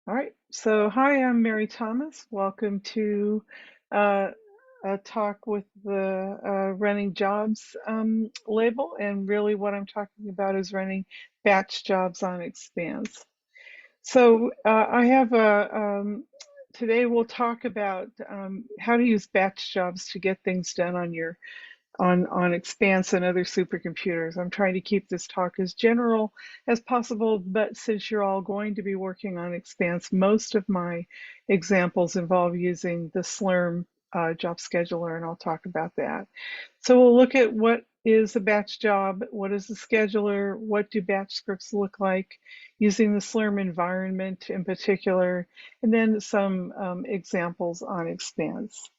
All right. So, hi, I'm Mary Thomas. Welcome to uh, a talk with the running jobs label. And really, what I'm talking about is running batch jobs on Expanse. So, I have today we'll talk about how to use batch jobs to get things done on your on Expanse and other supercomputers. I'm trying to keep this talk as general as possible, but since you're all going to be working on Expanse, most of my examples involve using the Slurm job scheduler, and I'll talk about that. So we'll look at what is a batch job, what is the scheduler, what do batch scripts look like, using the Slurm environment in particular, and then some examples on Expanse.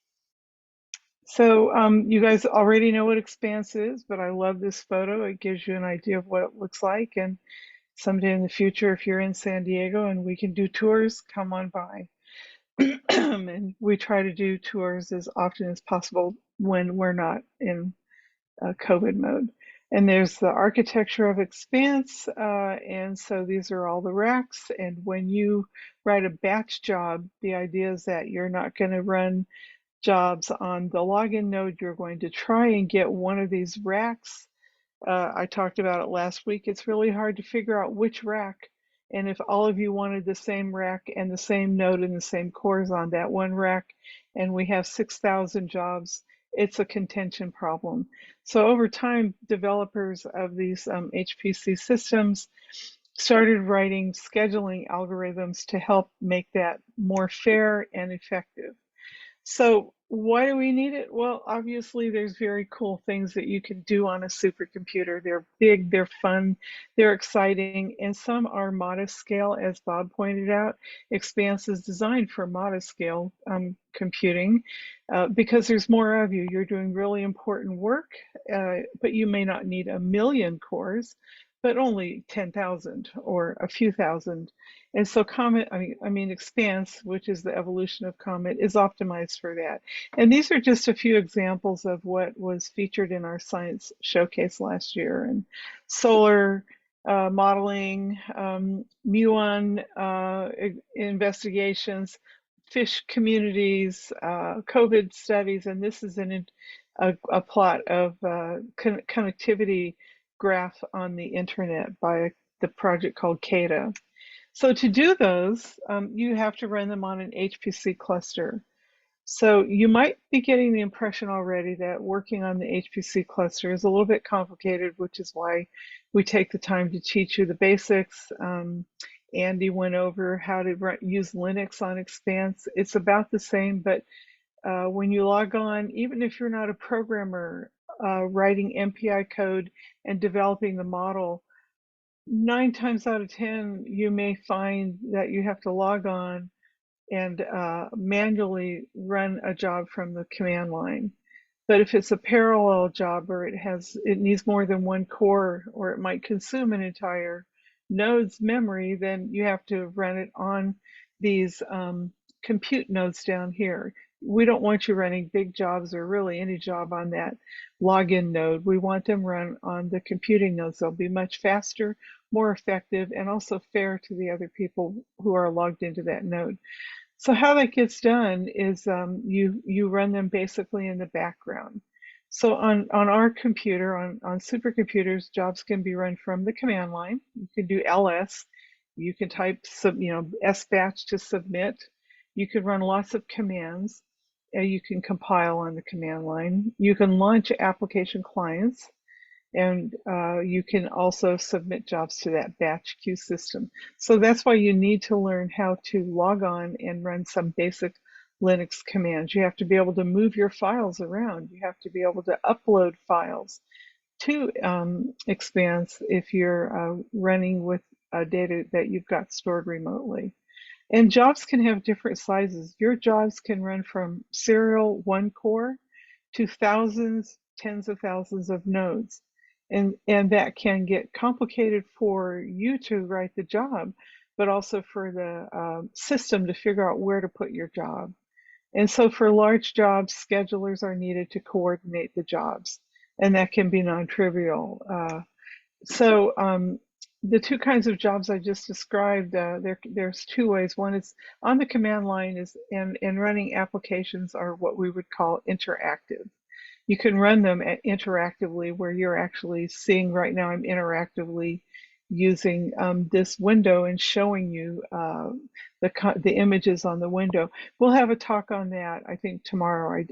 So you guys already know what Expanse is, but I love this photo. It gives you an idea of what it looks like. And someday in the future, if you're in San Diego and we can do tours, come on by. And we try to do tours as often as possible when we're not in COVID mode. And there's the architecture of Expanse. And so these are all the racks. And when you write a batch job, the idea is that you're not going to run jobs on the login node. You're going to try and get one of these racks. I talked about it last week. It's really hard to figure out which rack. And if all of you wanted the same rack and the same node and the same cores on that one rack, and we have 6,000 jobs, it's a contention problem. So over time, developers of these HPC systems started writing scheduling algorithms to help make that more fair and effective. So why do we need it? Well, obviously there's very cool things that you can do on a supercomputer. They're big, they're fun, they're exciting, and some are modest scale, as Bob pointed out. Expanse is designed for modest scale computing because there's more of you. You're doing really important work, but you may not need a million cores, but only 10,000 or a few thousand. And so Comet, I mean Expanse, which is the evolution of Comet, is optimized for that. And these are just a few examples of what was featured in our science showcase last year. And solar modeling, muon investigations, fish communities, COVID studies, and this is a plot of connectivity graph on the internet by the project called CADA. So to do those, you have to run them on an HPC cluster. So you might be getting the impression already that working on the HPC cluster is a little bit complicated, which is why we take the time to teach you the basics. Andy went over how to use Linux on Expanse. It's about the same, but when you log on, even if you're not a programmer, writing MPI code and developing the model, 9 times out of 10, you may find that you have to log on and manually run a job from the command line. But if it's a parallel job or it needs more than one core, or it might consume an entire node's memory, then you have to run it on these compute nodes down here. We don't want you running big jobs or really any job on that login node. We want them run on the computing nodes. They'll be much faster, more effective, and also fair to the other people who are logged into that node. So how that gets done is you run them basically in the background. So on our computer, on supercomputers, jobs can be run from the command line. You can do ls. You can type sbatch to submit. You can run lots of commands. You can compile on the command line. You can launch application clients, and you can also submit jobs to that batch queue system. So that's why you need to learn how to log on and run some basic Linux commands. You have to be able to move your files around. You have to be able to upload files to Expanse if you're running with data that you've got stored remotely. And jobs can have different sizes. Your jobs can run from serial one core to thousands, tens of thousands of nodes. And that can get complicated for you to write the job, but also for the system to figure out where to put your job. And so for large jobs, schedulers are needed to coordinate the jobs, and that can be non-trivial. So the two kinds of jobs I just described, there's two ways. One is on the command line is and running applications are what we would call interactive. You can run them interactively where you're actually seeing right now. I'm interactively using this window and showing you the images on the window. We'll have a talk on that. I think tomorrow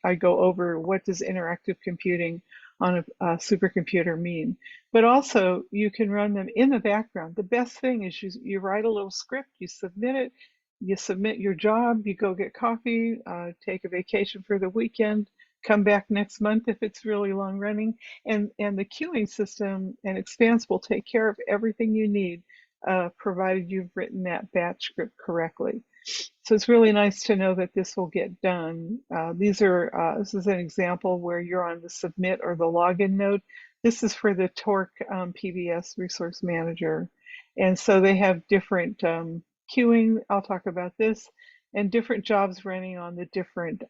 I go over what does interactive computing on a supercomputer mean. But also you can run them in the background. The best thing is you write a little script, you submit it, you submit your job, you go get coffee, take a vacation for the weekend, come back next month if it's really long running, and the queuing system and Expanse will take care of everything you need, provided you've written that batch script correctly. So it's really nice to know that this will get done. This is an example where you're on the submit or the login node. This is for the Torque PBS Resource Manager. And so they have different queuing, I'll talk about this, and different jobs running on the different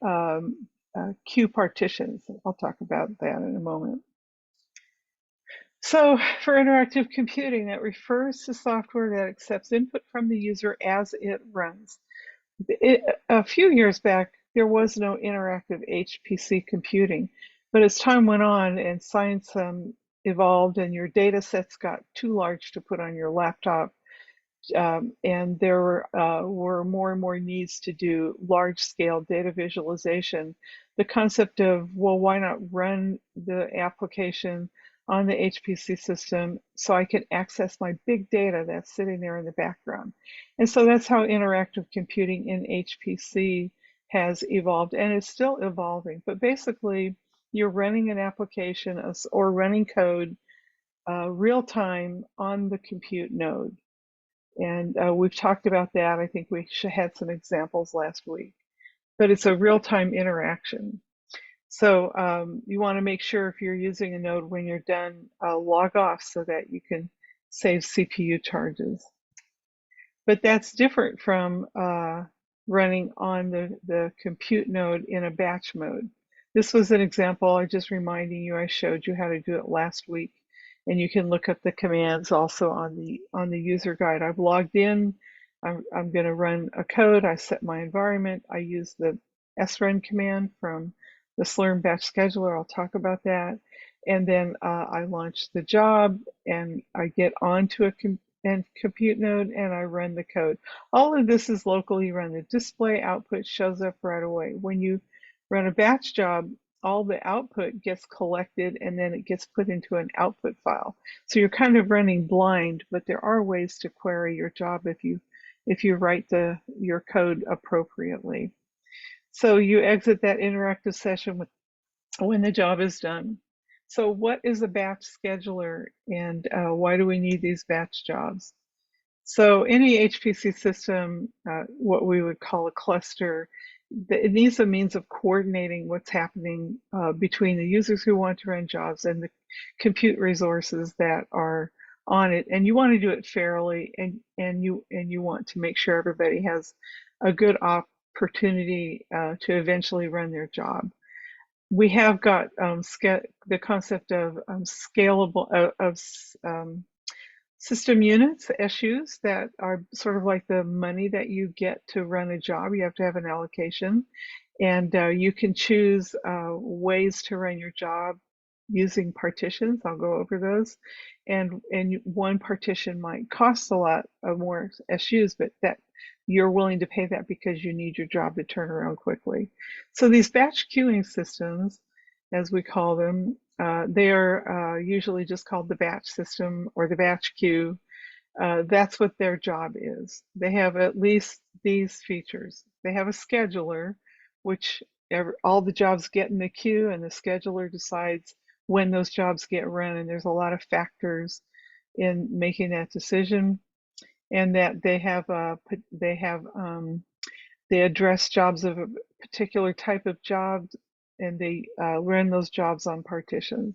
queue partitions. I'll talk about that in a moment. So for interactive computing, that refers to software that accepts input from the user as it runs. A few years back, there was no interactive HPC computing, but as time went on and science evolved and your data sets got too large to put on your laptop, and there were more and more needs to do large-scale data visualization. The concept of, well, why not run the application on the HPC system so I can access my big data that's sitting there in the background? And so that's how interactive computing in HPC has evolved, and it's still evolving. But basically, you're running an application or running code real time on the compute node. And we've talked about that. I think we had some examples last week, but it's a real-time interaction. So you want to make sure if you're using a node when you're done, log off so that you can save CPU charges. But that's different from running on the compute node in a batch mode. This was an example, I'm just reminding you, I showed you how to do it last week. And you can look up the commands also on the user guide. I've logged in. I'm going to run a code. I set my environment. I use the srun command from the Slurm batch scheduler. I'll talk about that. And then I launch the job and I get onto a compute node and I run the code. All of this is locally run. The display output shows up right away. When you run a batch job, all the output gets collected and then it gets put into an output file. So you're kind of running blind, but there are ways to query your job if you write your code appropriately. So you exit that interactive session when the job is done. So what is a batch scheduler and why do we need these batch jobs? So any HPC system, what we would call a cluster, it needs a means of coordinating what's happening between the users who want to run jobs and the compute resources that are on it. And you want to do it fairly, and you want to make sure everybody has a good opportunity to eventually run their job. We have got the concept of scalable system units, SUs, that are sort of like the money that you get to run a job. You have to have an allocation, and you can choose ways to run your job using partitions. I'll go over those. And one partition might cost a lot of more SUs, but that you're willing to pay that because you need your job to turn around quickly. So these batch queuing systems, as we call them, they are usually just called the batch system or the batch queue. That's what their job is. They have at least these features. They have a scheduler, which all the jobs get in the queue, and the scheduler decides when those jobs get run. And there's a lot of factors in making that decision. And that they address jobs of a particular type of job, and they run those jobs on partitions.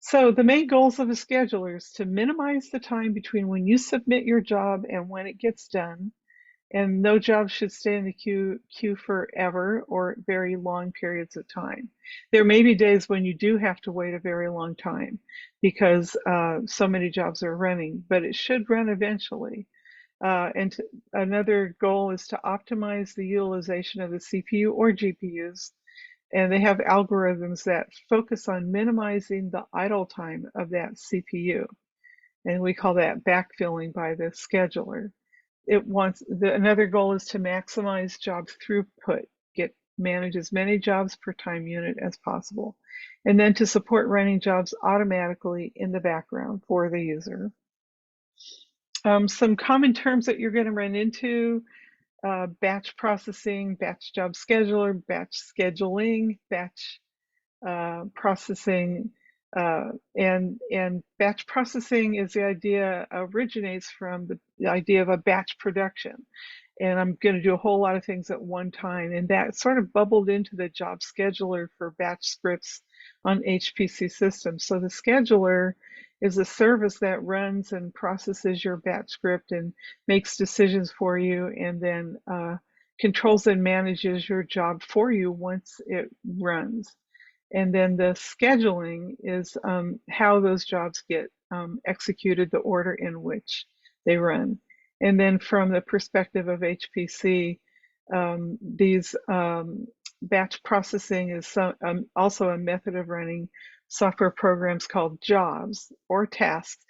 So the main goals of a scheduler is to minimize the time between when you submit your job and when it gets done, And no job should stay in the queue forever or very long periods of time. There may be days when you do have to wait a very long time because so many jobs are running, but it should run eventually. Another goal is to optimize the utilization of the CPU or GPUs, and they have algorithms that focus on minimizing the idle time of that CPU, and we call that backfilling by the scheduler. Another goal is to maximize job throughput, manage as many jobs per time unit as possible, and then to support running jobs automatically in the background for the user. Some common terms that you're going to run into: batch processing, batch job scheduler, batch scheduling, batch processing, and batch processing originates from the idea of a batch production. And I'm going to do a whole lot of things at one time. And that sort of bubbled into the job scheduler for batch scripts on HPC systems. So the scheduler is a service that runs and processes your batch script and makes decisions for you, and then controls and manages your job for you once it runs. And then the scheduling is how those jobs get executed, the order in which they run. And then from the perspective of HPC, these batch processing is also a method of running software programs called jobs or tasks.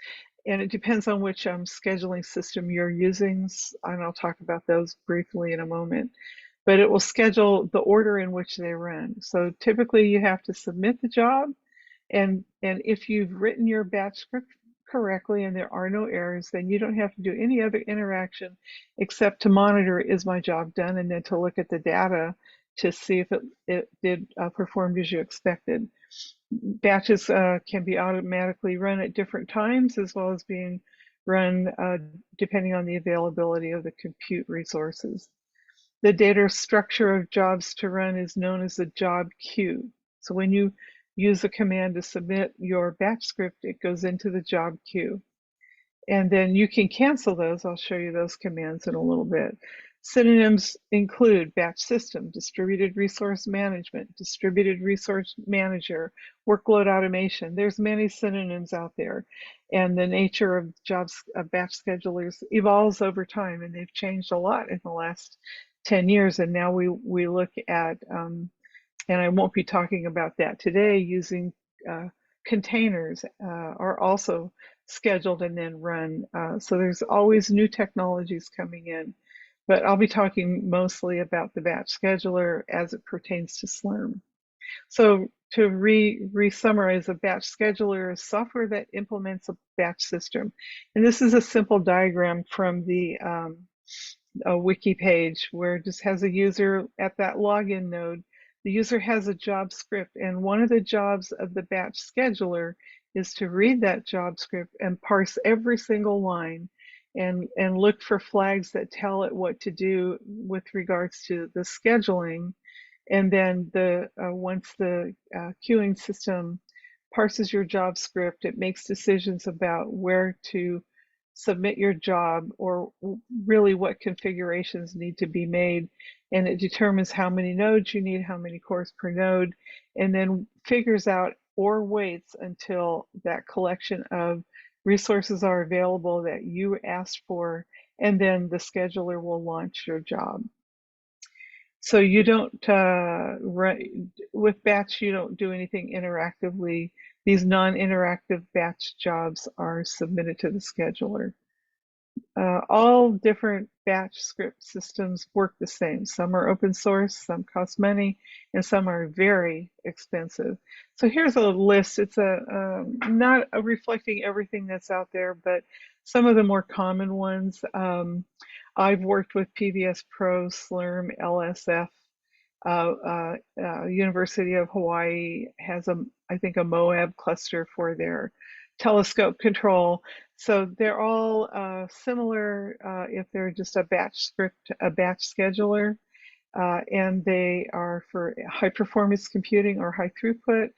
And it depends on which scheduling system you're using, and I'll talk about those briefly in a moment. But it will schedule the order in which they run. So typically you have to submit the job, and if you've written your batch script correctly and there are no errors, then you don't have to do any other interaction except to monitor, is my job done, and then to look at the data to see if it did perform as you expected. Batches can be automatically run at different times, as well as being run depending on the availability of the compute resources. The data structure of jobs to run is known as the job queue. So when you use a command to submit your batch script, it goes into the job queue. And then you can cancel those. I'll show you those commands in a little bit. Synonyms include batch system, distributed resource management, distributed resource manager, workload automation. There's many synonyms out there. And the nature of batch schedulers evolves over time, and they've changed a lot in the last 10 years. And now we look at, and I won't be talking about that today, using containers are also scheduled and then run. So there's always new technologies coming in, but I'll be talking mostly about the batch scheduler as it pertains to Slurm. So to re-summarize, a batch scheduler is software that implements a batch system. And this is a simple diagram from the a wiki page where it just has a user at that login node. The user has a job script, and one of the jobs of the batch scheduler is to read that job script and parse every single line and look for flags that tell it what to do with regards to the scheduling. And then once the queuing system parses your job script, it makes decisions about where to submit your job, or really what configurations need to be made, and it determines how many nodes you need, how many cores per node, and then figures out or waits until that collection of resources are available that you asked for, and then the scheduler will launch your job. So you don't with batch, you don't do anything interactively. These non-interactive batch jobs are submitted to the scheduler. All different batch script systems work the same. Some are open source, some cost money, and some are very expensive. So here's a list. It's not reflecting everything that's out there, but some of the more common ones. I've worked with PBS Pro, Slurm, LSF. University of Hawaii has I think a Moab cluster for their telescope control. So they're all similar if they're just a batch script, a batch scheduler, and they are for high performance computing or high throughput.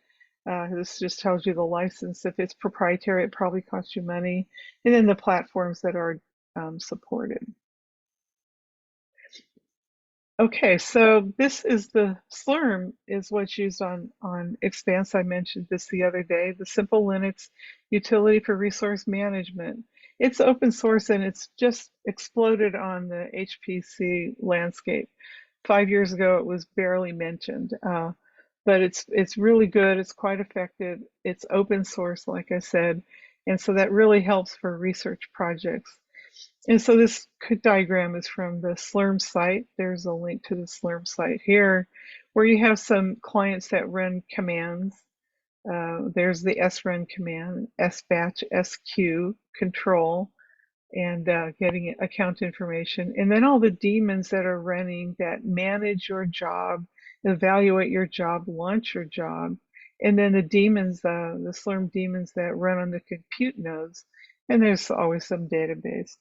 This just tells you the license. If it's proprietary, it probably costs you money. And then the platforms that are supported. Okay, so this is the Slurm is what's used on Expanse. I mentioned this the other day, the simple Linux utility for resource management. It's open source and it's just exploded on the HPC landscape. 5 years ago, it was barely mentioned, but it's really good. It's quite effective. It's open source, like I said, and so that really helps for research projects. And so this diagram is from the Slurm site. There's a link to the Slurm site here, where you have some clients that run commands. There's the srun command, sbatch, sq, control, and getting account information. And then all the daemons that are running that manage your job, evaluate your job, launch your job. And then the daemons, the Slurm daemons that run on the compute nodes. And there's always some database.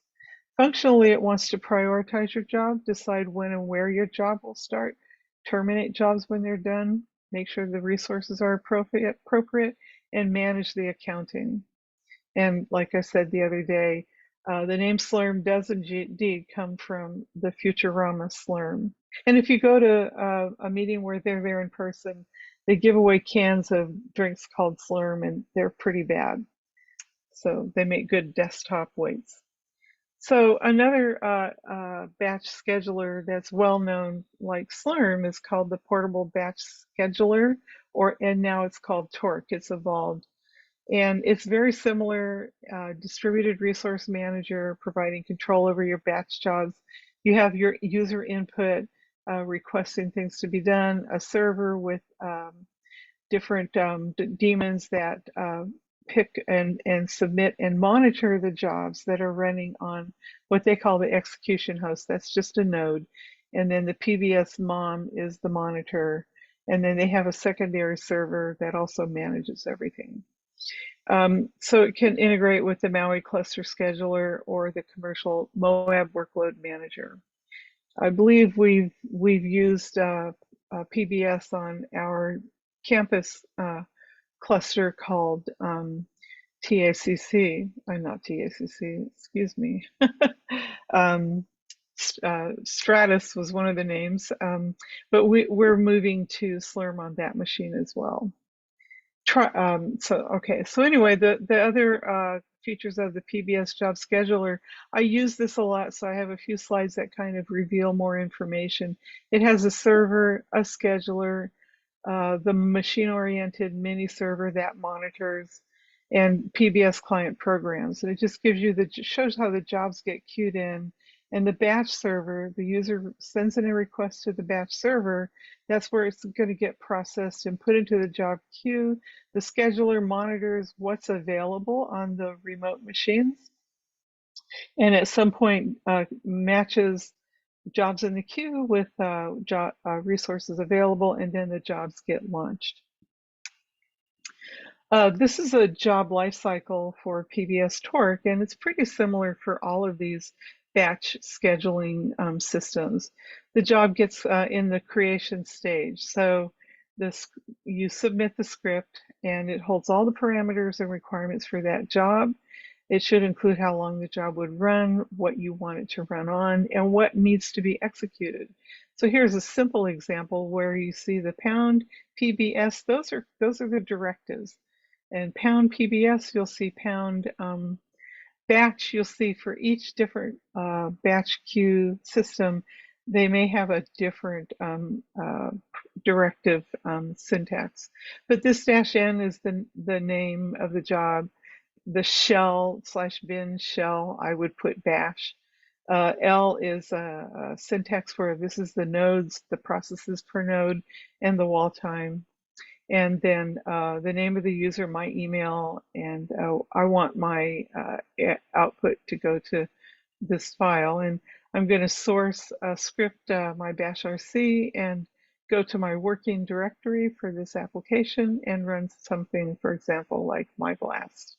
Functionally, it wants to prioritize your job, decide when and where your job will start, terminate jobs when they're done, make sure the resources are appropriate, and manage the accounting. And like I said the other day, the name Slurm does indeed come from the Futurama Slurm. And if you go to a meeting where they're there in person, they give away cans of drinks called Slurm, and they're pretty bad. So they make good desktop weights. So another batch scheduler that's well known, like Slurm, is called the Portable Batch Scheduler, and now it's called Torque. It's evolved, and it's very similar. Distributed resource manager, providing control over your batch jobs. You have your user input, requesting things to be done. A server with different daemons that pick and submit and monitor the jobs that are running on what they call the execution host. That's just a node. And then the PBS mom is the monitor. And then they have a secondary server that also manages everything. So it can integrate with the Maui cluster scheduler or the commercial Moab workload manager. I believe we've used PBS on our campus cluster called TACC. I'm not TACC, excuse me. um, Stratus was one of the names, but we're moving to Slurm on that machine as well. So anyway, the other features of the PBS job scheduler, I use this a lot, so I have a few slides that kind of reveal more information. It has a server, a scheduler, the machine-oriented mini server that monitors, and PBS client programs. And it just gives you shows how the jobs get queued in. And the batch server, the user sends in a request to the batch server. That's where it's going to get processed and put into the job queue. The scheduler monitors what's available on the remote machines, and at some point matches jobs in the queue with resources available, and then the jobs get launched. This is a job lifecycle for PBS Torque, and it's pretty similar for all of these batch scheduling systems. The job gets in the creation stage. So you submit the script, and it holds all the parameters and requirements for that job. It should include how long the job would run, what you want it to run on, and what needs to be executed. So here's a simple example where you see the pound PBS. Those are the directives. And pound PBS, you'll see pound batch. You'll see for each different batch queue system, they may have a different directive syntax. But this -n is the name of the job. The shell/bin shell, I would put bash. L is a syntax for this is the nodes, the processes per node, and the wall time. And then the name of the user, my email, and I want my output to go to this file. And I'm going to source a script, my bash RC, and go to my working directory for this application and run something, for example, like my blast.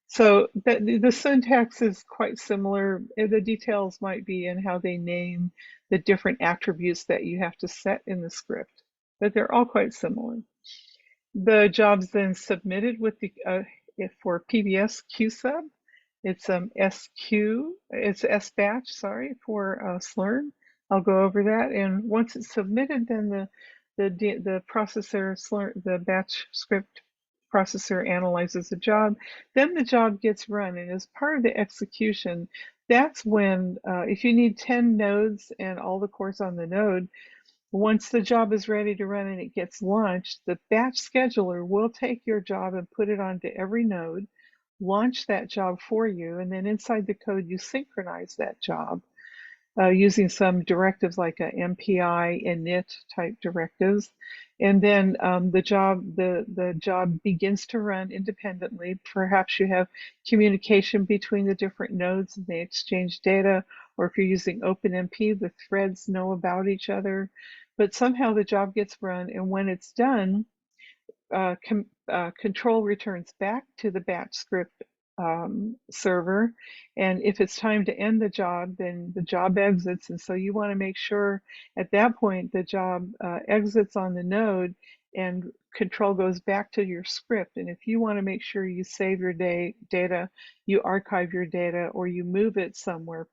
So the syntax is quite similar. The details might be in how they name the different attributes that you have to set in the script, but they're all quite similar. The job's then submitted with the for PBS QSub. It's SQ, it's SBatch, sorry, for Slurm. I'll go over that, and once it's submitted, then the processor, the batch script processor analyzes the job. Then the job gets run, and as part of the execution, that's when, if you need 10 nodes and all the cores on the node, once the job is ready to run and it gets launched, the batch scheduler will take your job and put it onto every node, launch that job for you, and then inside the code you synchronize that job using some directives like a MPI init type directives. And then the job begins to run independently. Perhaps you have communication between the different nodes and they exchange data, or if you're using OpenMP, the threads know about each other. But somehow the job gets run, and when it's done, control returns back to the batch script server, and if it's time to end the job, then the job exits. And so you want to make sure at that point the job exits on the node and control goes back to your script. And if you want to make sure you save your data, you archive your data, or you move it somewhere,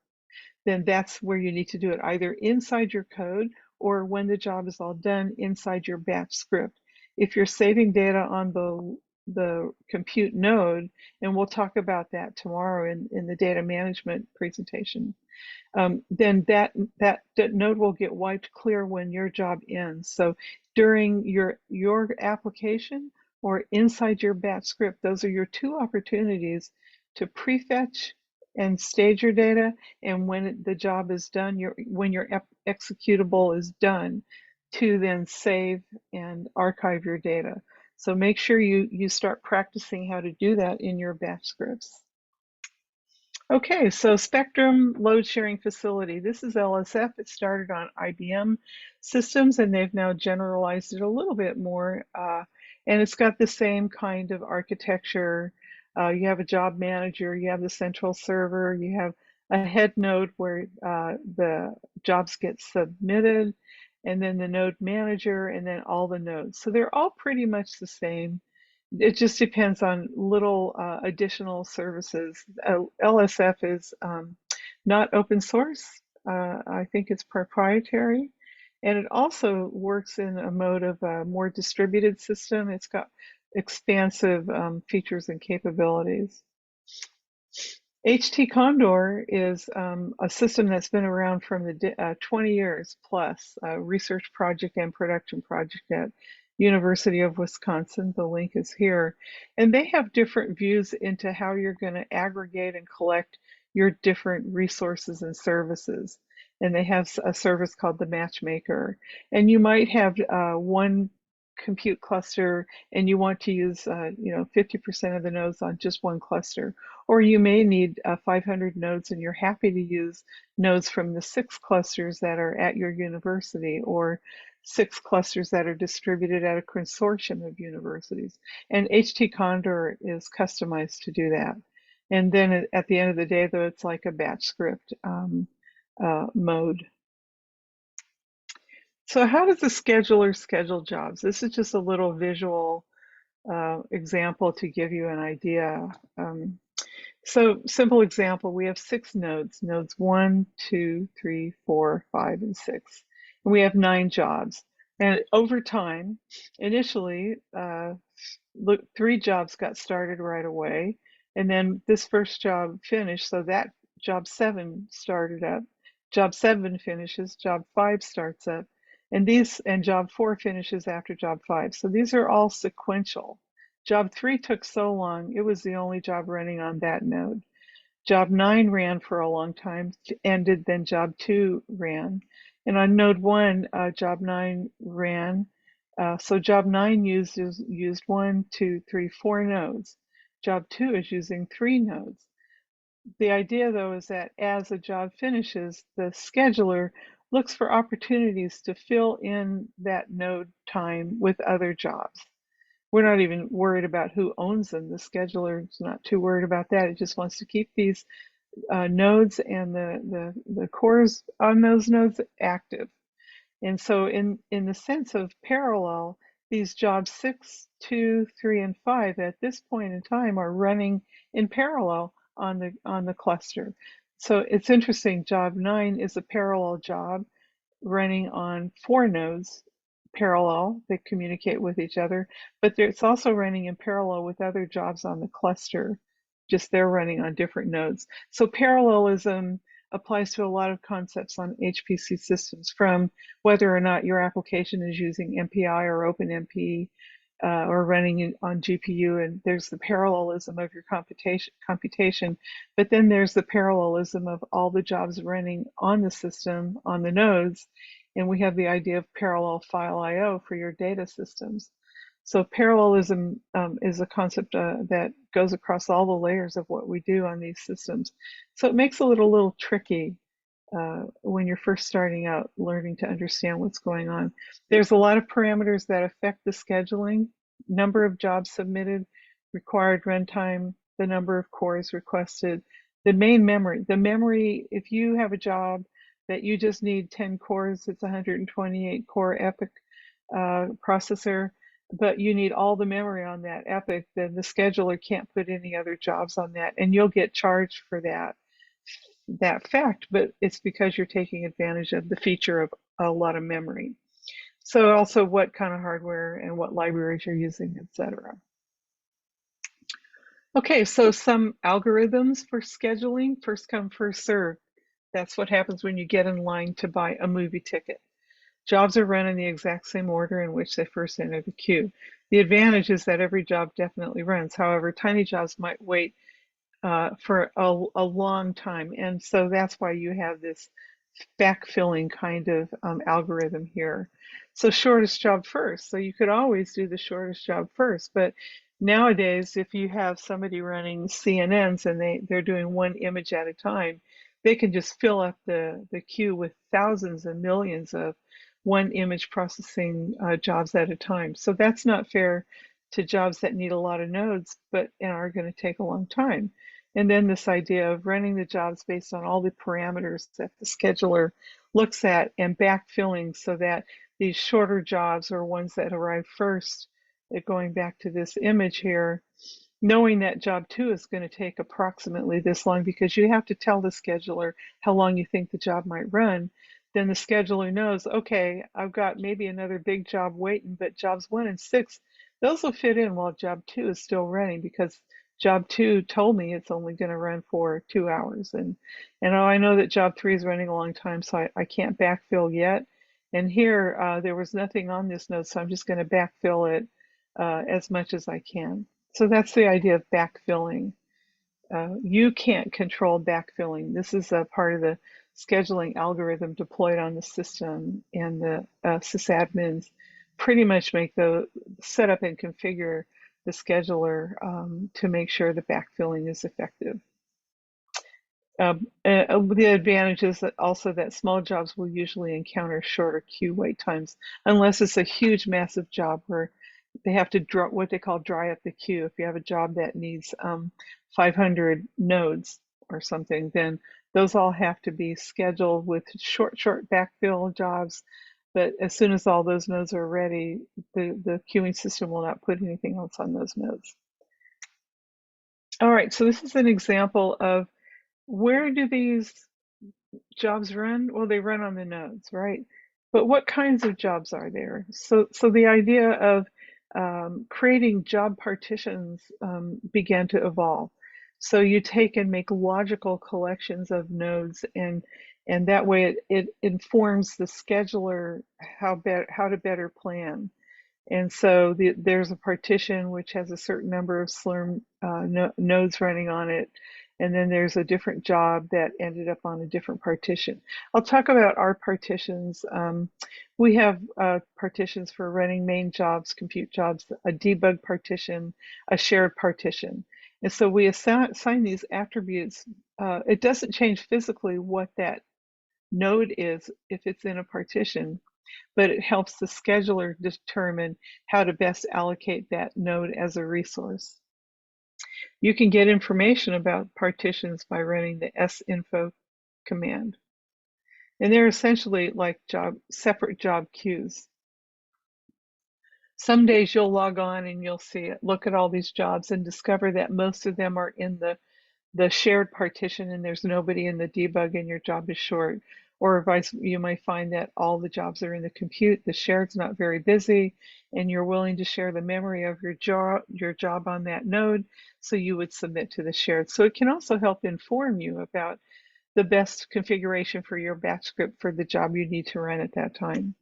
then that's where you need to do it, either inside your code or when the job is all done inside your batch script. If you're saving data on the compute node, and we'll talk about that tomorrow in the data management presentation, then that node will get wiped clear when your job ends. So during your application or inside your batch script, those are your two opportunities to prefetch and stage your data, and when the job is done, when your executable is done, to then save and archive your data. So make sure you start practicing how to do that in your batch scripts. Okay, so Spectrum Load Sharing Facility. This is LSF. It started on IBM systems, and they've now generalized it a little bit more. And it's got the same kind of architecture. You have a job manager, you have the central server, you have a head node where the jobs get submitted, and then the node manager, and then all the nodes. So they're all pretty much the same. It just depends on little additional services. LSF is not open source. I think it's proprietary. And it also works in a mode of a more distributed system. It's got expansive features and capabilities. HT Condor is a system that's been around from the 20 years plus, a research project and production project at University of Wisconsin. The link is here. And they have different views into how you're going to aggregate and collect your different resources and services. And they have a service called the Matchmaker. And you might have one compute cluster and you want to use 50% of the nodes on just one cluster, or you may need 500 nodes and you're happy to use nodes from the 6 clusters that are at your university, or 6 clusters that are distributed at a consortium of universities. And HT Condor is customized to do that. And then at the end of the day, though, it's like a batch script mode. So how does the scheduler schedule jobs? This is just a little visual example to give you an idea. So simple example, we have 6 nodes, nodes 1, 2, 3, 4, 5, and 6. And we have 9 jobs. And over time, initially, 3 jobs got started right away. And then this first job finished, so that job 7 started up. Job 7 finishes, job 5 starts up. And job 4 finishes after job 5. So these are all sequential. Job 3 took so long, it was the only job running on that node. Job 9 ran for a long time, ended, then job 2 ran. And on node 1, job 9 ran. So job 9 used 1, 2, 3, 4 nodes. Job 2 is using 3 nodes. The idea, though, is that as a job finishes, the scheduler looks for opportunities to fill in that node time with other jobs. We're not even worried about who owns them. The scheduler is not too worried about that. It just wants to keep these nodes and the cores on those nodes active. And so in the sense of parallel, these jobs 6, 2, 3, and 5 at this point in time are running in parallel on the cluster. So it's interesting, job 9 is a parallel job. running on 4 nodes parallel that communicate with each other, but it's also running in parallel with other jobs on the cluster, just they're running on different nodes. So parallelism applies to a lot of concepts on HPC systems, from whether or not your application is using MPI or OpenMP, or running on GPU, and there's the parallelism of your computation, but then there's the parallelism of all the jobs running on the system, on the nodes, and we have the idea of parallel file I/O for your data systems. So parallelism is a concept that goes across all the layers of what we do on these systems. So it makes it a little tricky when you're first starting out learning to understand what's going on. There's a lot of parameters that affect the scheduling: number of jobs submitted, required runtime, the number of cores requested, the main memory. The memory, if you have a job that you just need 10 cores, it's 128 core EPYC processor, but you need all the memory on that EPYC, then the scheduler can't put any other jobs on that, and you'll get charged for that fact, but it's because you're taking advantage of the feature of a lot of memory. So also what kind of hardware and what libraries you're using, etc. Okay, so some algorithms for scheduling: first come, first serve. That's what happens when you get in line to buy a movie ticket. Jobs are run in the exact same order in which they first enter the queue. The advantage is that every job definitely runs. However, tiny jobs might wait for a long time. And so that's why you have this backfilling kind of algorithm here. So shortest job first. So you could always do the shortest job first. But nowadays, if you have somebody running CNNs and they're doing one image at a time, they can just fill up the queue with thousands and millions of one image processing jobs at a time. So that's not fair to jobs that need a lot of nodes but are going to take a long time. And then this idea of running the jobs based on all the parameters that the scheduler looks at and backfilling so that these shorter jobs or ones that arrive first, going back to this image here, knowing that job 2 is going to take approximately this long, because you have to tell the scheduler how long you think the job might run. Then the scheduler knows, okay, I've got maybe another big job waiting, but jobs 1 and 6, those will fit in while job 2 is still running, because job 2 told me it's only going to run for 2 hours. And I know that job 3 is running a long time, so I can't backfill yet. And here, there was nothing on this node, so I'm just going to backfill it as much as I can. So that's the idea of backfilling. You can't control backfilling. This is a part of the scheduling algorithm deployed on the system, and the sysadmins pretty much make the set up and configure the scheduler to make sure the backfilling is effective. The advantage is that also that small jobs will usually encounter shorter queue wait times, unless it's a huge, massive job where they have to draw what they call dry up the queue. If you have a job that needs 500 nodes or something, then those all have to be scheduled with short backfill jobs. But as soon as all those nodes are ready, the queuing system will not put anything else on those nodes. All right, so this is an example of where do these jobs run? Well, they run on the nodes, right? But what kinds of jobs are there? So the idea of creating job partitions began to evolve. So you take and make logical collections of nodes, and that way it informs the scheduler how to better plan. And so there's a partition which has a certain number of Slurm nodes running on it. And then there's a different job that ended up on a different partition. I'll talk about our partitions. We have partitions for running main jobs, compute jobs, a debug partition, a shared partition. And so we assign these attributes. It doesn't change physically what that node is if it's in a partition, but it helps the scheduler determine how to best allocate that node as a resource. You can get information about partitions by running the sinfo command. And they're essentially like separate job queues. Some days you'll log on and you'll see it, look at all these jobs and discover that most of them are in the shared partition and there's nobody in the debug and your job is short. or vice, you might find that all the jobs are in the compute, the shared's not very busy, and you're willing to share the memory of your job on that node, so you would submit to the shared. So it can also help inform you about the best configuration for your batch script for the job you need to run at that time.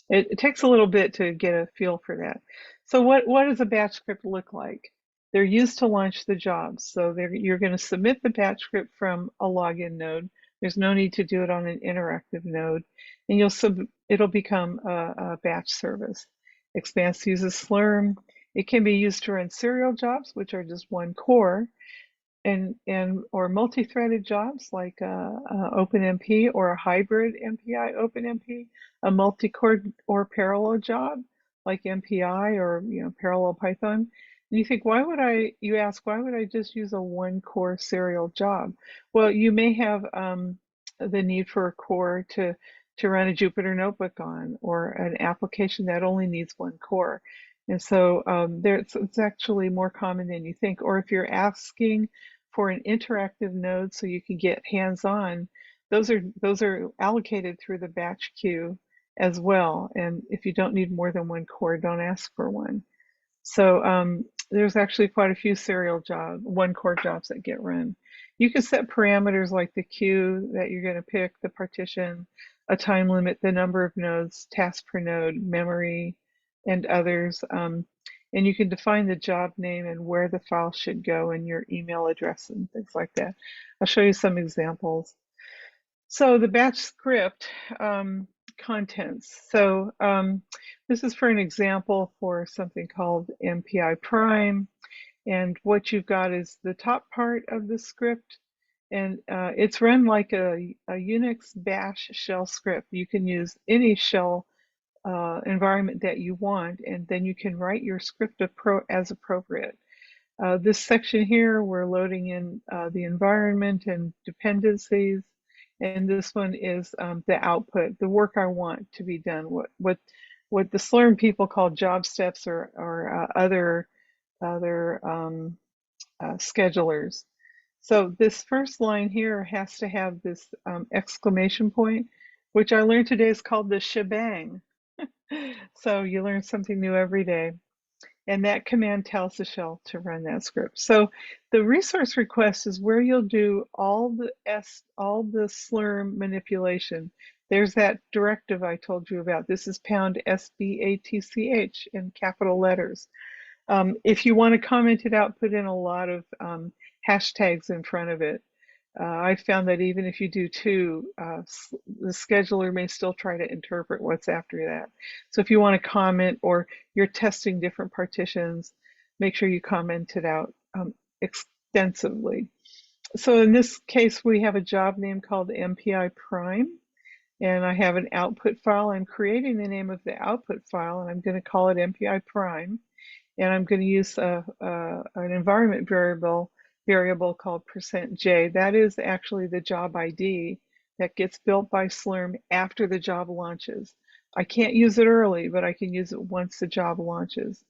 It takes a little bit to get a feel for that. So what does a batch script look like? They're used to launch the jobs. So you're going to submit the batch script from a login node. There's no need to do it on an interactive node. And it'll become a batch service. Expanse uses Slurm. It can be used to run serial jobs, which are just one core, and or multi-threaded jobs like OpenMP or a hybrid MPI OpenMP, a multi-core or parallel job like MPI or parallel Python. And you think, you ask, why would I just use a one core serial job? Well, you may have the need for a core to run a Jupyter notebook on, or an application that only needs one core. And so it's actually more common than you think. Or if you're asking for an interactive node so you can get hands-on, those are allocated through the batch queue as well. And if you don't need more than one core, don't ask for one. So there's actually quite a few one core jobs that get run. You can set parameters like the queue that you're going to pick, the partition, a time limit, the number of nodes, tasks per node, memory, and others. And you can define the job name and where the file should go, and your email address and things like that. I'll show you some examples. So the batch script contents. So this is for an example for something called MPI prime. And what you've got is the top part of the script, and it's run like a Unix bash shell script. You can use any shell environment that you want, and then you can write your script as appropriate. This section here, we're loading in the environment and dependencies, and this one is the output, the work I want to be done, what the Slurm people call job steps, or other schedulers. So this first line here has to have this exclamation point, which I learned today is called the shebang. So you learn something new every day. And that command tells the shell to run that script. So the resource request is where you'll do all the Slurm manipulation. There's that directive I told you about. This is pound SBATCH in capital letters. If you want to comment it out, put in a lot of hashtags in front of it. I found that even if you do two, the scheduler may still try to interpret what's after that. So if you want to comment, or you're testing different partitions, make sure you comment it out extensively. So in this case, we have a job name called MPI prime, and I have an output file. I'm creating the name of the output file, and I'm going to call it MPI prime. And I'm going to use an environment variable called %J. That is actually the job ID that gets built by Slurm after the job launches. I can't use it early, but I can use it once the job launches.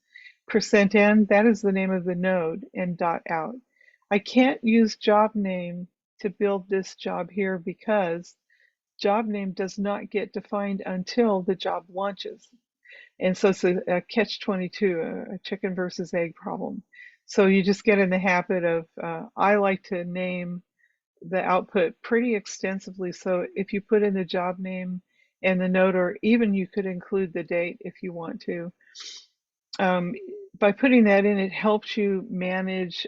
%N, that is the name of the node, and .out. I can't use job name to build this job here because job name does not get defined until the job launches. And so it's a catch-22, a chicken versus egg problem. So you just get in the habit of, I like to name the output pretty extensively. So if you put in the job name and the node, or even you could include the date if you want to. By putting that in, it helps you manage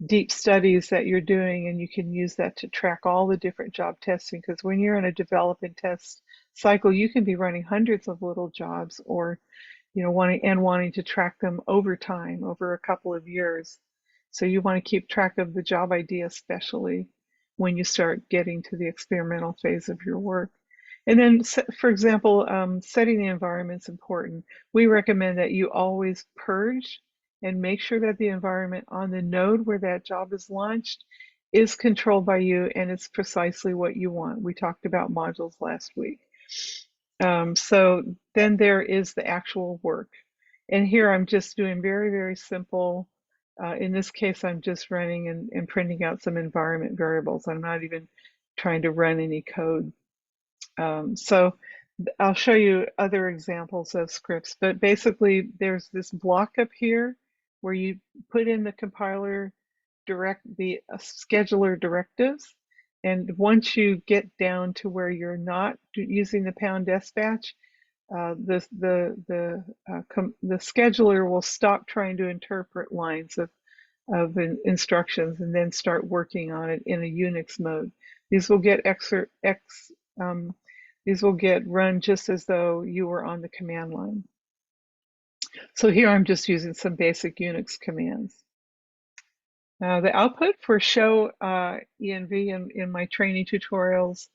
deep studies that you're doing, and you can use that to track all the different job testing, because when you're in a develop and test cycle, you can be running hundreds of little jobs, or wanting to track them over time, over a couple of years. So you want to keep track of the job ID, especially when you start getting to the experimental phase of your work. And then, for example, setting the environment is important. We recommend that you always purge and make sure that the environment on the node where that job is launched is controlled by you, and it's precisely what you want. We talked about modules last week. So then there is the actual work. And here I'm just doing very, very simple. In this case, I'm just running and printing out some environment variables. I'm not even trying to run any code. So I'll show you other examples of scripts, but basically there's this block up here where you put in the compiler the scheduler directives. And once you get down to where you're not using the #s batch, the scheduler will stop trying to interpret lines of instructions and then start working on it in a Unix mode. These will get these will get run just as though you were on the command line. So here I'm just using some basic Unix commands. The output for show env in my training tutorials,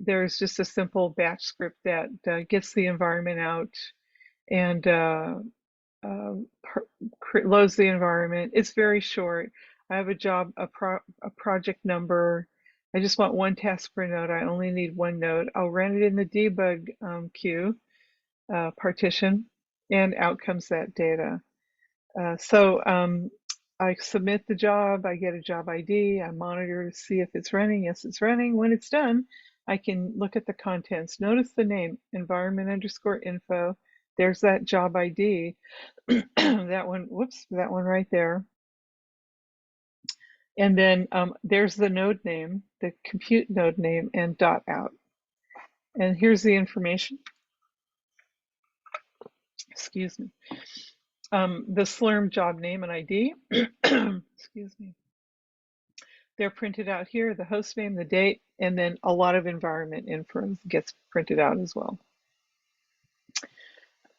there's just a simple batch script that gets the environment out and loads the environment. It's very short. I have a project number. I just want one task per node. I only need one node. I'll run it in the debug queue partition, and out comes that data. So I submit the job, I get a job ID, I monitor to see if it's running. Yes, it's running. When it's done, I can look at the contents. Notice the name, environment_info. There's that job ID. That one, whoops, that one right there. And then there's the node name, the compute node name, and .out. And here's the information. Excuse me. The Slurm job name and ID. Excuse me. They're printed out here, the host name, the date, and then a lot of environment info gets printed out as well.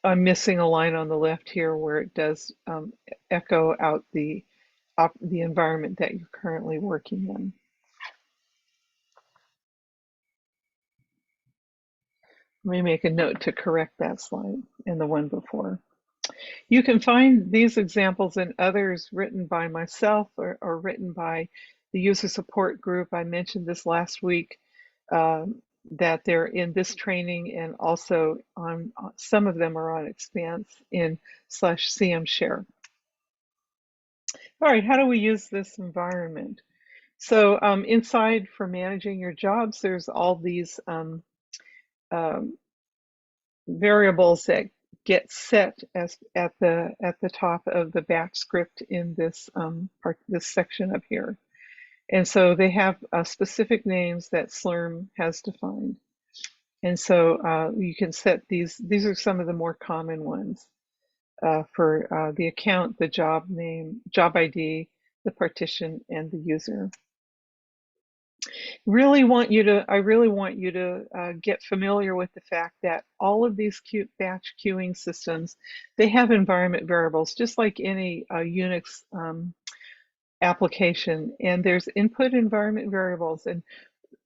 I'm missing a line on the left here where it does echo out the environment that you're currently working in. Let me make a note to correct that slide and the one before. You can find these examples and others written by myself or written by the user support group. I mentioned this last week, that they're in this training, and also on some of them are on Expanse in /CM share. All right, how do we use this environment? So inside, for managing your jobs, there's all these variables that get set as at the top of the batch script in this this section up here. And so they have specific names that Slurm has defined. And so you can set these are some of the more common ones for the account, the job name, job ID, the partition, and the user. I really want you to get familiar with the fact that all of these batch queuing systems, they have environment variables, just like any Unix application. And there's input environment variables, and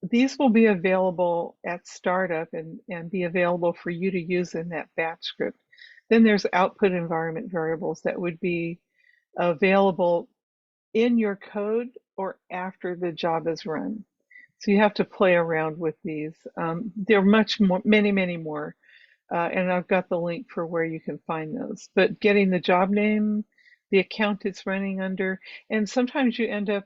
these will be available at startup and be available for you to use in that batch script. Then there's output environment variables that would be available in your code or after the job is run. So you have to play around with these. There are many more, and I've got the link for where you can find those. But getting the job name, the account it's running under, and sometimes you end up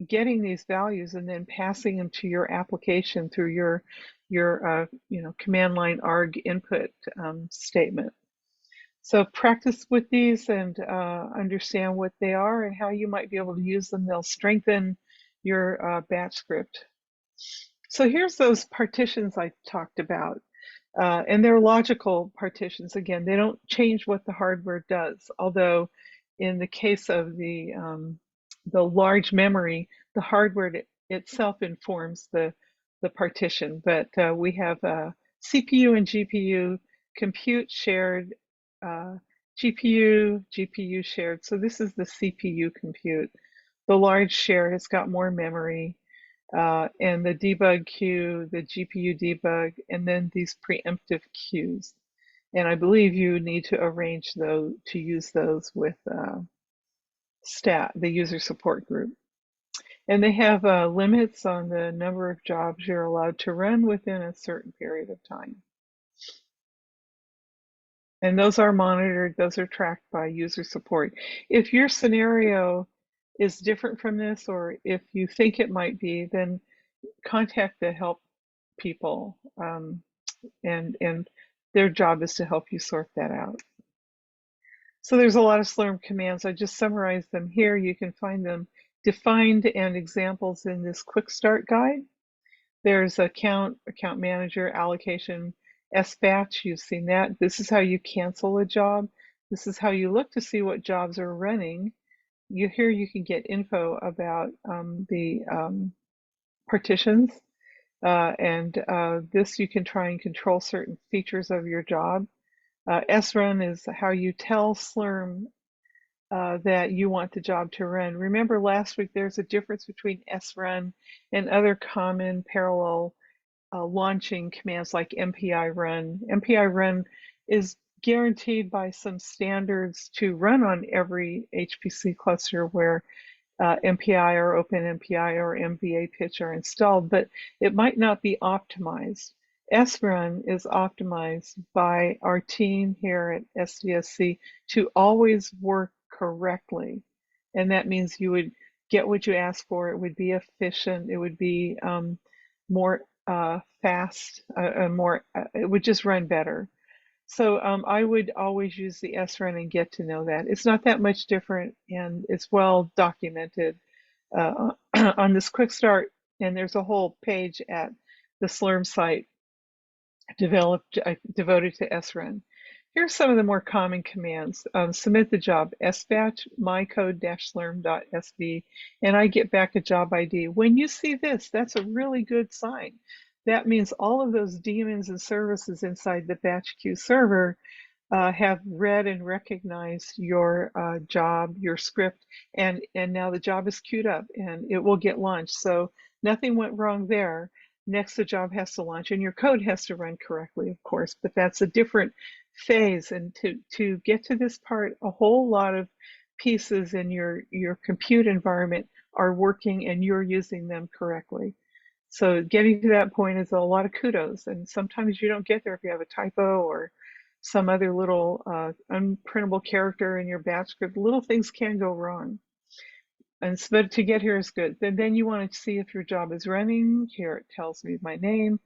getting these values and then passing them to your application through your command line arg input statement. So practice with these and understand what they are and how you might be able to use them. They'll strengthen your batch script. So here's those partitions I talked about. And they're logical partitions. Again, they don't change what the hardware does. Although in the case of the large memory, the hardware itself informs the partition. But we have CPU and GPU, compute shared, GPU shared. So this is the CPU compute. The large shared has got more memory, and the debug queue, the GPU debug, and then these preemptive queues. And I believe you need to arrange those to use those with the user support group. And they have limits on the number of jobs you're allowed to run within a certain period of time. And those are monitored, those are tracked by user support. If your scenario is different from this, or if you think it might be, then contact the help people, and their job is to help you sort that out. So there's a lot of Slurm commands. I just summarized them here. You can find them defined and examples in this quick start guide. There's account manager, allocation, SBatch. You've seen that. This is how you cancel a job. This is how you look to see what jobs are running. Here you can get info about the partitions, and this you can try and control certain features of your job. SRun is how you tell Slurm that you want the job to run. Remember last week there's a difference between SRun and other common parallel launching commands like MPI run. MPI run is guaranteed by some standards to run on every HPC cluster where MPI or OpenMPI or MVA pitch are installed, but it might not be optimized. SRun is optimized by our team here at SDSC to always work correctly. And that means you would get what you ask for. It would be efficient. It would be more fast, it would just run better. So I would always use the SRun and get to know that. It's not that much different, and it's well documented on this quick start. And there's a whole page at the Slurm site devoted to SRun. Here are some of the more common commands. Submit the job, SBatch mycode-slurm.sv, and I get back a job ID. When you see this, that's a really good sign. That means all of those daemons and services inside the batch queue server have read and recognized your job, your script, and now the job is queued up and it will get launched. So nothing went wrong there. Next, the job has to launch and your code has to run correctly, of course, but that's a different phase. And to get to this part, a whole lot of pieces in your compute environment are working and you're using them correctly. So getting to that point is a lot of kudos. And sometimes you don't get there if you have a typo or some other little unprintable character in your batch script. Little things can go wrong. And so, but to get here is good. Then you want to see if your job is running. Here it tells me my name,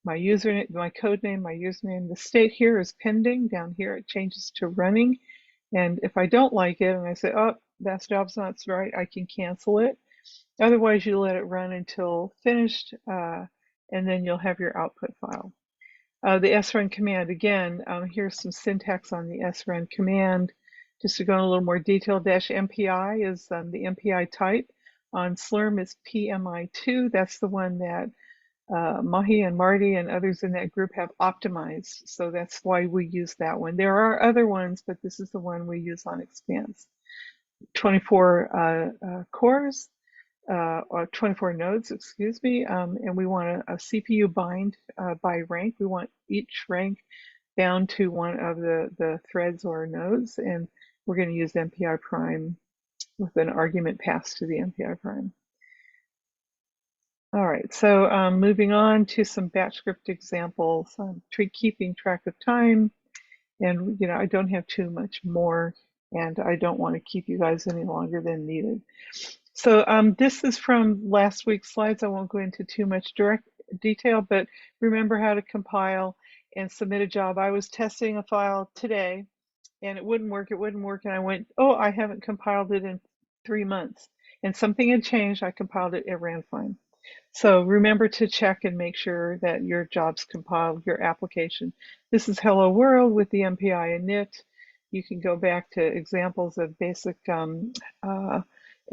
my username, my code name, my username. The state here is pending. Down here it changes to running. And if I don't like it and I say, oh, that job's not right, I can cancel it. Otherwise, you let it run until finished, and then you'll have your output file. The srun command, again, here's some syntax on the srun command. Just to go in a little more detail, -MPI is the MPI type. On Slurm, it's PMI2. That's the one that Mahi and Marty and others in that group have optimized. So that's why we use that one. There are other ones, but this is the one we use on Expanse. 24 cores. Or 24 nodes, excuse me, and we want a CPU bind by rank. We want each rank bound to one of the threads or nodes, and we're going to use MPI prime with an argument passed to the MPI prime. All right, so moving on to some batch script examples. Keeping track of time, and I don't have too much more, and I don't want to keep you guys any longer than needed. So this is from last week's slides. I won't go into too much direct detail, but remember how to compile and submit a job. I was testing a file today and it wouldn't work. And I went, oh, I haven't compiled it in 3 months. And something had changed. I compiled it. It ran fine. So remember to check and make sure that your job's compiled, your application. This is Hello World with the MPI init. You can go back to examples of basic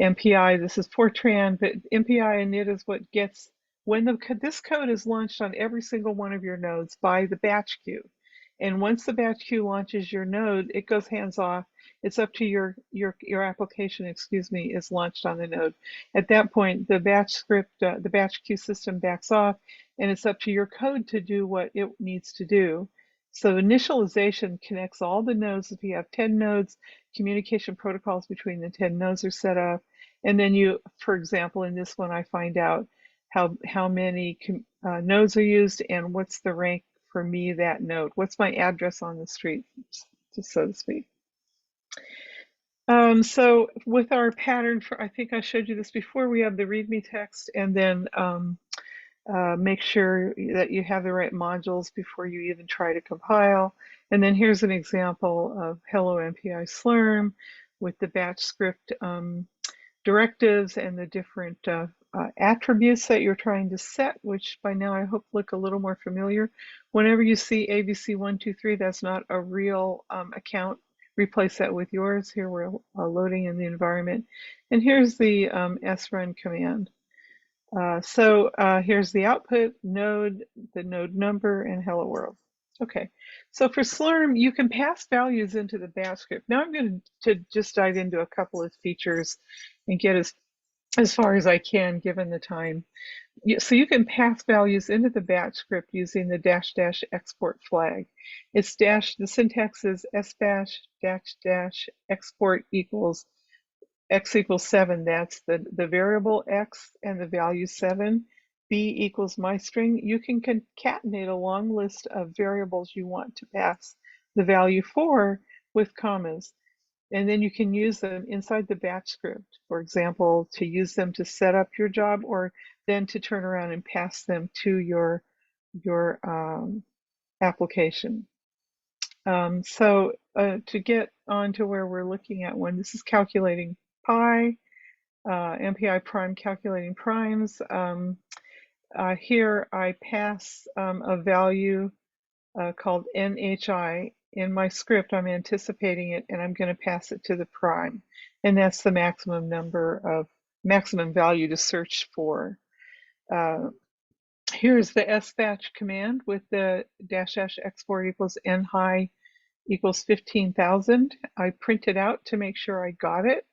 MPI. This is Fortran, but MPI init is what gets, when this code is launched on every single one of your nodes by the batch queue. And once the batch queue launches your node, it goes hands off. It's up to your application, excuse me, is launched on the node. At that point, the batch script, the batch queue system backs off, and it's up to your code to do what it needs to do. So initialization connects all the nodes. If you have 10 nodes, communication protocols between the 10 nodes are set up. And then you, for example, in this one, I find out how many nodes are used and what's the rank for me, that node. What's my address on the street, so to speak. So with our pattern, I think I showed you this before, we have the README text and then Make sure that you have the right modules before you even try to compile. And then here's an example of Hello MPI Slurm with the batch script directives and the different attributes that you're trying to set, which by now I hope look a little more familiar. Whenever you see ABC123, that's not a real account. Replace that with yours. Here we're loading in the environment. And here's the srun command. Here's the output, node, the node number, and hello world. Okay, so for Slurm, you can pass values into the batch script. Now I'm going to just dive into a couple of features and get as far as I can given the time. So you can pass values into the batch script using the dash dash export flag. It's dash, the syntax is s dash dash dash export equals x equals 7, that's the variable x and the value 7. B equals my string. You can concatenate a long list of variables you want to pass the value for with commas. And then you can use them inside the batch script, for example, to use them to set up your job, or then to turn around and pass them to your application. To get on to where we're looking at one, this is calculating pi, MPI prime calculating primes. Here I pass a value called NHI. In my script, I'm anticipating it and I'm going to pass it to the prime. And that's the maximum value to search for. Here's the sbatch command with the dash dash export equals n high equals 15,000. I print it out to make sure I got it.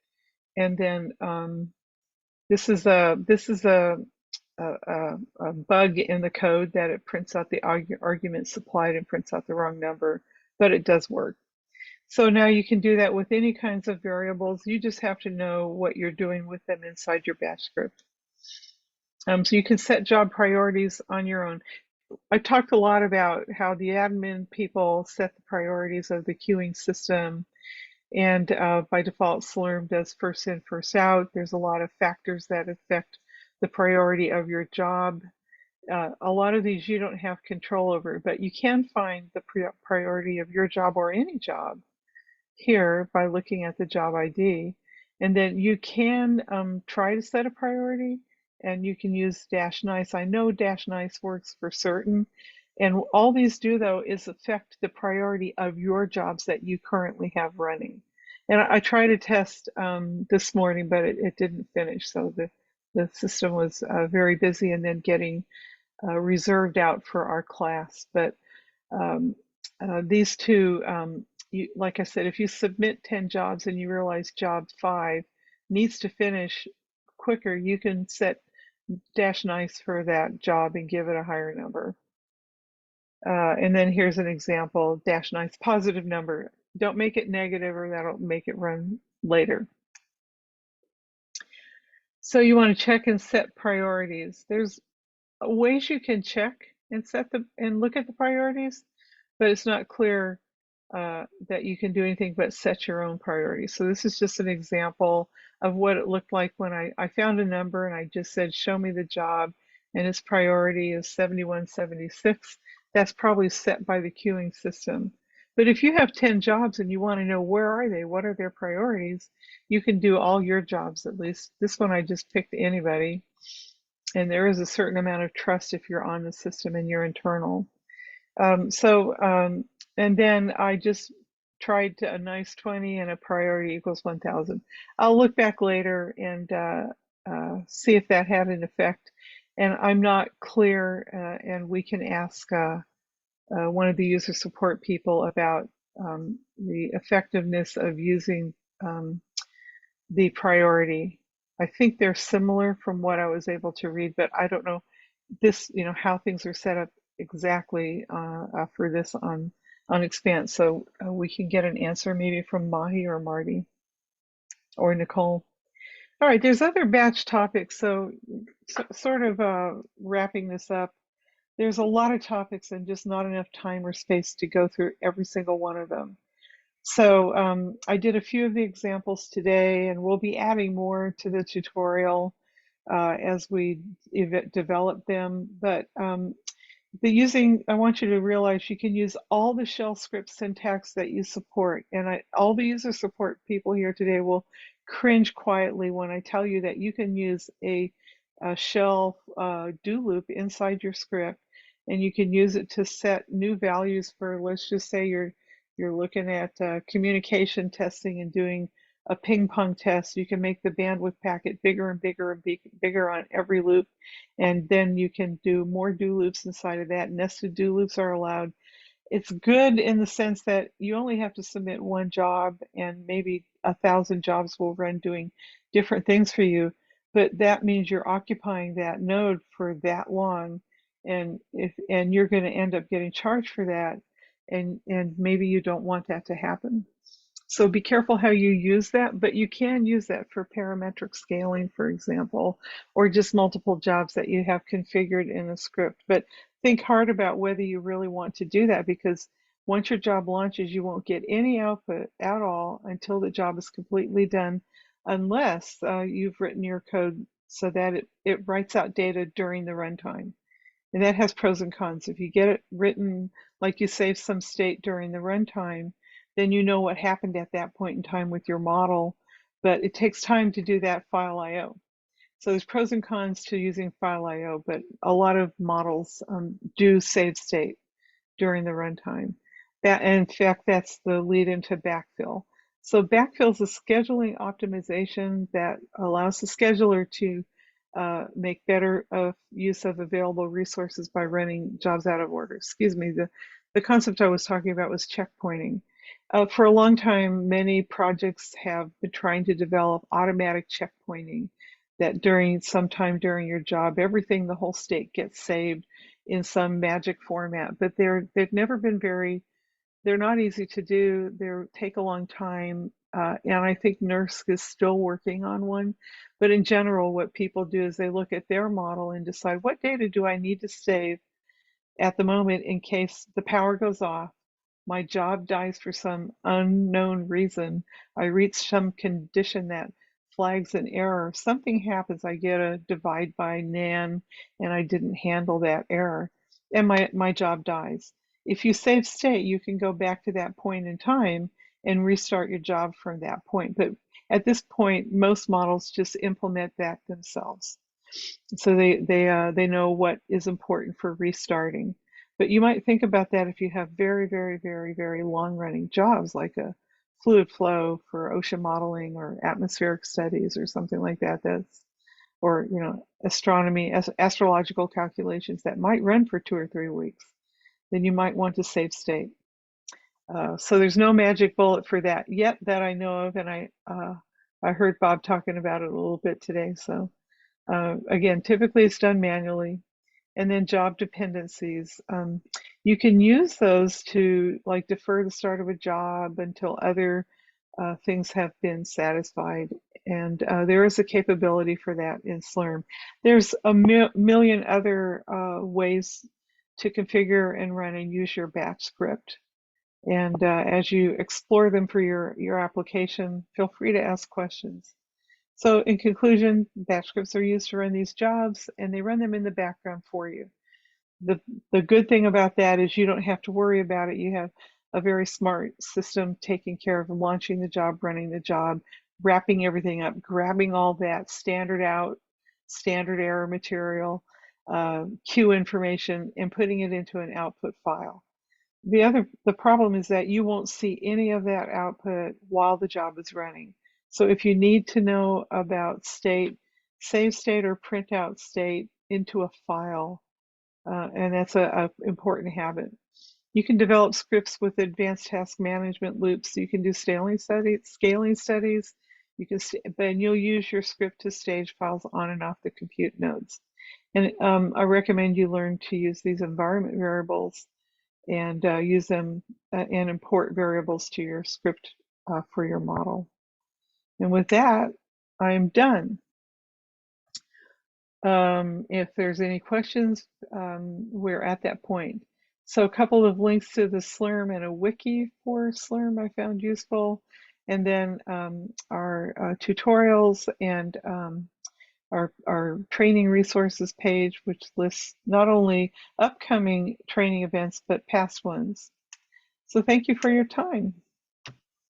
And then this is a bug in the code that it prints out the argument supplied and prints out the wrong number, but it does work. So now you can do that with any kinds of variables. You just have to know what you're doing with them inside your batch script. So you can set job priorities on your own. I talked a lot about how the admin people set the priorities of the queuing system, and by default Slurm does first in, first out. There's a lot of factors that affect the priority of your job. A lot of these you don't have control over, but you can find the priority of your job or any job here by looking at the job ID. And then you can try to set a priority, and you can use dash nice. I know dash nice works for certain. And all these do, though, is affect the priority of your jobs that you currently have running. And I tried to test this morning, but it didn't finish. So the system was very busy and then getting reserved out for our class. But these two, like I said, if you submit 10 jobs and you realize job 5 needs to finish quicker, you can set dash nice for that job and give it a higher number. And then here's an example, dash nice positive number. Don't make it negative or that'll make it run later. So you want to check and set priorities. There's ways you can check and set them and look at the priorities, but it's not clear that you can do anything but set your own priorities. So this is just an example of what it looked like when I found a number and I just said, show me the job, and its priority is 7176. That's probably set by the queuing system. But if you have 10 jobs and you want to know where are they, what are their priorities, you can do all your jobs at least. This one I just picked anybody. And there is a certain amount of trust if you're on the system and you're internal. And then I just tried to a nice 20 and a priority equals 1,000. I'll look back later and see if that had an effect. And I'm not clear, and we can ask one of the user support people about the effectiveness of using the priority. I think they're similar from what I was able to read, but I don't know this, how things are set up exactly for this on Expanse. So we can get an answer maybe from Mahi or Marty or Nicole. All right, there's other batch topics. So sort of wrapping this up, there's a lot of topics and just not enough time or space to go through every single one of them. So I did a few of the examples today, and we'll be adding more to the tutorial. as we develop them. But I want you to realize you can use all the shell script syntax that you support. And all the user support people here today will cringe quietly when I tell you that you can use a shell do loop inside your script, and you can use it to set new values for, let's just say you're looking at communication testing and doing a ping pong test. You can make the bandwidth packet bigger and bigger and bigger on every loop, and then you can do more do loops inside of that. Nested do loops are allowed. It's good in the sense that you only have to submit one job, and maybe 1,000 jobs will run doing different things for you. But that means you're occupying that node for that long, and you're going to end up getting charged for that, and maybe you don't want that to happen. So be careful how you use that, but you can use that for parametric scaling, for example, or just multiple jobs that you have configured in a script. But think hard about whether you really want to do that, because once your job launches, you won't get any output at all until the job is completely done, unless you've written your code so that it writes out data during the runtime. And that has pros and cons. If you get it written like you save some state during the runtime, then you know what happened at that point in time with your model. But it takes time to do that file I/O. So there's pros and cons to using file I/O, but a lot of models do save state during the runtime. In fact, that's the lead into backfill. So backfill is a scheduling optimization that allows the scheduler to make better use of available resources by running jobs out of order. Excuse me, the concept I was talking about was checkpointing. For a long time, many projects have been trying to develop automatic checkpointing, that sometime during your job, everything, the whole state gets saved in some magic format. But they've never been they're not easy to do. They take a long time. And I think NERSC is still working on one. But in general, what people do is they look at their model and decide, what data do I need to save at the moment in case the power goes off, my job dies for some unknown reason, I reach some condition that flags an error, something happens, I get a divide by nan and I didn't handle that error, and my job dies. If you save state, you can go back to that point in time and restart your job from that point. But at this point, most models just implement that themselves. So they know what is important for restarting. But you might think about that if you have very, very, very, very long running jobs, like a fluid flow for ocean modeling or atmospheric studies or something like that. Or astronomy, astrological calculations that might run for 2 or 3 weeks. Then you might want to save state. So there's no magic bullet for that yet that I know of, and I heard Bob talking about it a little bit today. So again, typically it's done manually. And then job dependencies. You can use those to like defer the start of a job until other things have been satisfied. And there is a capability for that in Slurm. There's a million other ways to configure and run and use your batch script. And as you explore them for your application, feel free to ask questions. So in conclusion, batch scripts are used to run these jobs, and they run them in the background for you. The good thing about that is you don't have to worry about it. You have a very smart system taking care of launching the job, running the job, wrapping everything up, grabbing all that standard error material, queue information, and putting it into an output file. The problem is that you won't see any of that output while the job is running. So if you need to know about state, save state or print out state into a file, and that's a important habit. You can develop scripts with advanced task management loops. So you can do scaling studies. And you'll use your script to stage files on and off the compute nodes. And I recommend you learn to use these environment variables and use them and import variables to your script for your model. And with that, I'm done. If there's any questions, we're at that point. So a couple of links to the Slurm and a wiki for Slurm I found useful. And then our tutorials and our training resources page, which lists not only upcoming training events, but past ones. So thank you for your time.